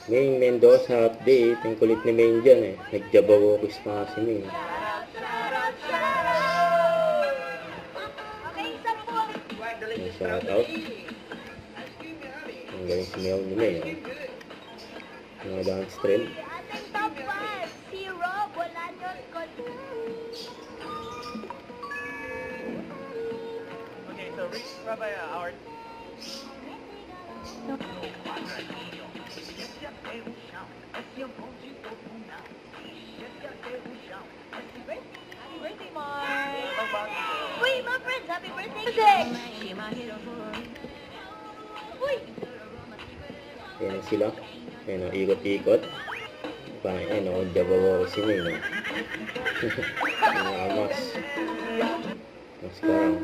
Maine Mendoza update. Ang kulit ni Maine dyan eh. Nag-jabawokis pa nga si Maine. May shout out. Ang galing sumiyaw ni Maine. Mga dance trend. Ating top 5, si Rob Bolaños Okay, so Rick Rabbi, our... Happy birthday, Mark! Uy, my friends, happy birthday! Uy! Ayan sila. Ayan o, ikot-ikot. Parang ayan o, jabawokis si Maine. Mga amas. Mas karang.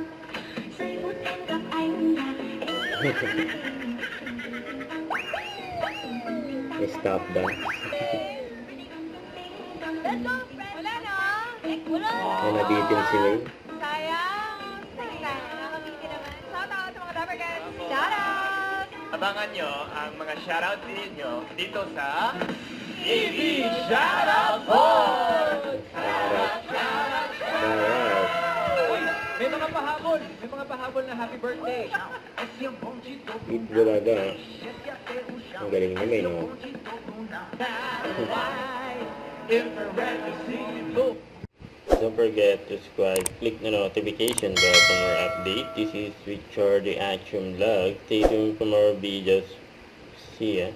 Stop dance. Let's go, friends! Wala na! Wala na! Ay, nabitin si Maine. Sayang! Nakakabiti naman. Shout out sa mga Dapper Guys! Shout out! Abangan nyo ang mga shoutout ninyo dito sa... TV Shoutout Board! Sarap. May mga pahabol na happy birthday. Eat Bulaga. Ang galing ni Maine o. Don't forget to subscribe, click the notification bell for more update. This is Richard the Action Vlog. Stay tuned for more videos. See ya.